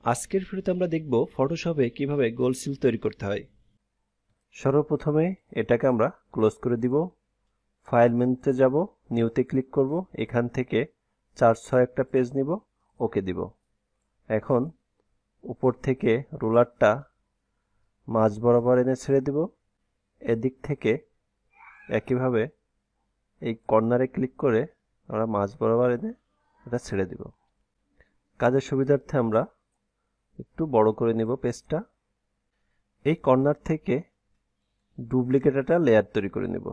আজকের ভিডিওতে আমরা দেখব ফটোশপে কিভাবে গোল সিল তৈরি করতে হয়। সর্বপ্রথমে এটাকে আমরা ক্লোজ করে দিব। ফাইল মেনুতে যাব, নিউতে ক্লিক করব, এখান থেকে 406 একটা পেজ নিব, ওকে দিব। এখন উপর থেকে রোলারটা মাঝ বরাবর এনে ছেড়ে দিব। এদিক থেকে একইভাবে এই কর্নারে ক্লিক করে আমরা মাঝ বরাবর এনে এটা ছেড়ে দিব। কাজের সুবিধার্থে আমরা একটু বড় করে নিব পেজটা। এই কর্নার থেকে ডুপ্লিকেট একটা লেয়ার তৈরি করে নেব।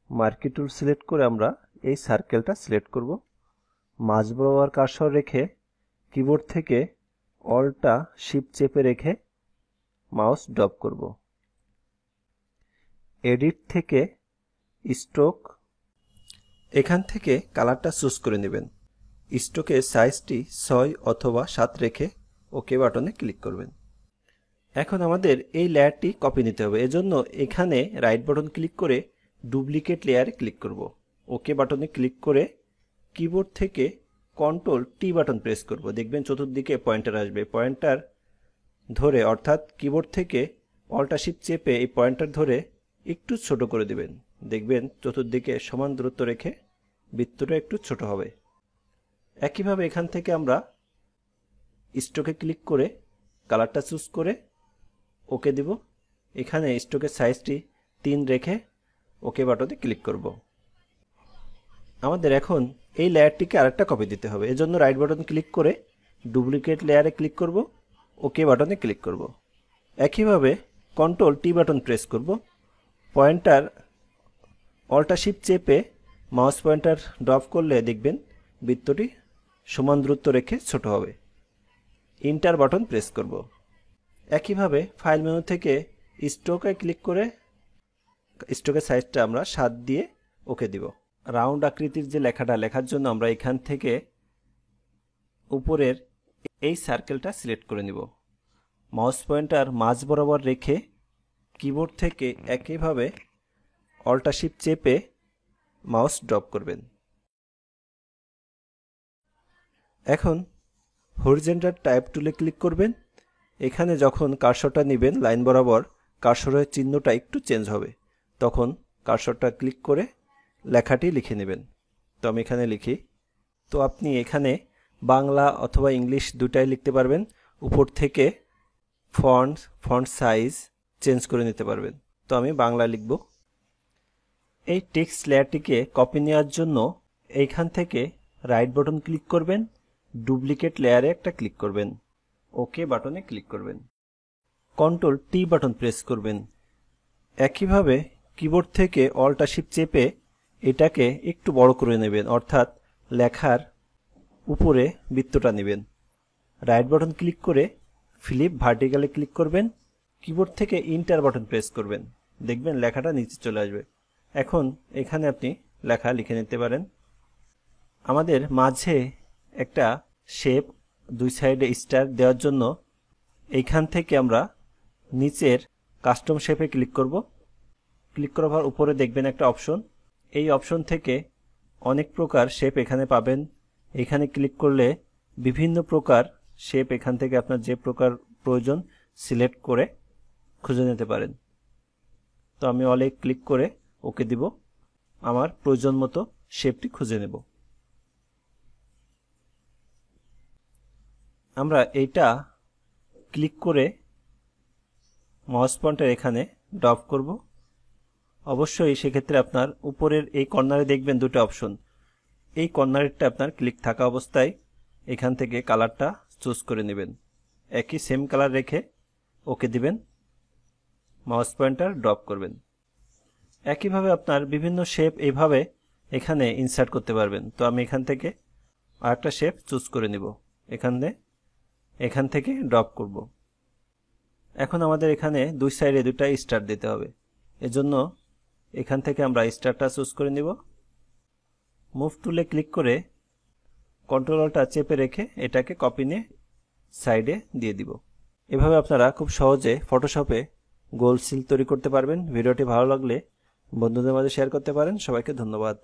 মার্কি টুল সিলেক্ট করে আমরা এই সার্কেলটা সিলেক্ট করব। মাঝ বরাবর কার্সর রেখে কিবোর্ড থেকে অল্টা শিফট চেপে রেখে মাউস ড্রপ করব। এডিট থেকে স্ট্রোক, এখান থেকে কালারটা চুজ করে নেবেন। স্ট্রোকের সাইজটি 6 অথবা 7 রেখে ওকে বাটনে ক্লিক করবেন। এখন আমাদের এই লেয়ারটি কপি নিতে হবে, এজন্য এখানে রাইট বাটন ক্লিক করে ডুপ্লিকেট লেয়ারে ক্লিক করব। ওকে বাটনে ক্লিক করে কিবোর্ড থেকে কন্ট্রোল টি বাটন প্রেস করব। দেখবেন চতুর্দিকে পয়েন্টার আসবে। পয়েন্টার ধরে অর্থাৎ কিবোর্ড থেকে অল্টা শিফট চেপে এই পয়েন্টার ধরে একটু ছোট করে দিবেন। দেখবেন চতুর্দিকে সমান দূরত্ব রেখে বৃত্তটা একটু ছোট হবে। একইভাবে এখান থেকে আমরা স্ট্রোকে ক্লিক করে কালারটা চুজ করে ওকে দিব। এখানে স্ট্রোকের সাইজটি 3 রেখে ওকে বাটনে ক্লিক করব। আমাদের এখন এই লেয়ারটিকে আরেকটা কপি দিতে হবে, এজন্য রাইট বাটন ক্লিক করে ডুপ্লিকেট লেয়ারে ক্লিক করব, ওকে বাটনে ক্লিক করব। একইভাবে কন্ট্রোল টি বাটন প্রেস করব। পয়েন্টার অল্টা শিফট চেপে মাউস পয়েন্টার ড্রপ করলে দেখবেন বৃত্তটি সমান দূরত্ব রেখে ছোট হবে। ইন্টার বাটন প্রেস করব। একইভাবে ফাইল মেনু থেকে স্ট্রোকে ক্লিক করে স্ট্রোকের সাইজটা আমরা 7 দিয়ে ওকে দিব। রাউন্ড আকৃতির যে লেখাটা লেখার জন্য আমরা এখান থেকে উপরের এই সার্কেলটা সিলেক্ট করে নিব। মাউস পয়েন্টার মাঝ বরাবর রেখে কিবোর্ড থেকে একইভাবে অল্টা শিফট চেপে মাউস ড্রপ করবেন। এখন হরিজন্টাল টাইপ টুলে ক্লিক করবেন। এখানে যখন কার্সরটা নেবেন লাইন বরাবর কার্সরের চিহ্নটা একটু চেঞ্জ হবে, তখন কার্সরটা ক্লিক করে লেখাটি লিখে নেবেন। তো আমি এখানে লিখি। তো আপনি এখানে বাংলা অথবা ইংলিশ দুটাই লিখতে পারবেন। উপর থেকে ফন্ট সাইজ চেঞ্জ করে নিতে পারবেন। তো আমি বাংলা লিখব। এই টেক্সট লেয়ারটিকে কপি নেওয়ার জন্য এইখান থেকে রাইট বাটন ক্লিক করবেন, ডুপ্লিকেট লেয়ারে একটা ক্লিক করবেন, ওকে বাটনে ক্লিক করবেন, কন্ট্রোল টি বাটন প্রেস করবেন। একইভাবে কিবোর্ড থেকে অল্টা শিফট চেপে এটাকে একটু বড় করে নেবেন, অর্থাৎ লেখার উপরে বৃত্তটা নেবেন। রাইট বাটন ক্লিক করে ফ্লিপ ভার্টিক্যালে ক্লিক করবেন, কিবোর্ড থেকে ইন্টার বাটন প্রেস করবেন, দেখবেন লেখাটা নিচে চলে আসবে। এখন এখানে আপনি লেখা লিখে নিতে পারেন। আমাদের মাঝে একটা শেপ, দুই সাইডে স্টার দেওয়ার জন্য এইখান থেকে আমরা নিচের কাস্টম শেপে ক্লিক করব। ক্লিক করার উপরে দেখবেন একটা অপশন, এই অপশন থেকে অনেক প্রকার শেপ এখানে পাবেন। এখানে ক্লিক করলে বিভিন্ন প্রকার শেপ এখান থেকে আপনার যে প্রকার প্রয়োজন সিলেক্ট করে খুঁজে নিতে পারেন। তো আমি অলে ক্লিক করে ওকে দিব, আমার প্রয়োজন মতো শেপটি খুঁজে নেব। আমরা এইটা ক্লিক করে মাউস পয়েন্টার এখানে ড্রপ করব। অবশ্যই সেক্ষেত্রে আপনার উপরের এই কর্নারে দেখবেন দুটো অপশন, এই কর্নারেরটা আপনার ক্লিক থাকা অবস্থায় এখান থেকে কালারটা চুজ করে নেবেন। একই সেম কালার রেখে ওকে দিবেন, মাউস পয়েন্টার ড্রপ করবেন। একইভাবে আপনার বিভিন্ন শেপ এইভাবে এখানে ইনসার্ট করতে পারবেন। তো আমি এখান থেকে আরেকটা শেপ চুজ করে নিব, এখান থেকে ড্রপ করব। এখন আমাদের এখানে দুই সাইডে দুটা স্টার দিতে হবে, এজন্য এখান থেকে আমরা স্টারটা চুজ করে নিব। মুভ টুলে ক্লিক করে কন্ট্রোলটা চেপে রেখে এটাকে কপি নিয়ে সাইডে দিয়ে দিব। এভাবে আপনারা খুব সহজে ফটোশপে গোল সিল তৈরি করতে পারবেন। ভিডিওটি ভালো লাগলে বন্ধুদের মাঝে শেয়ার করতে পারেন। সবাইকে ধন্যবাদ।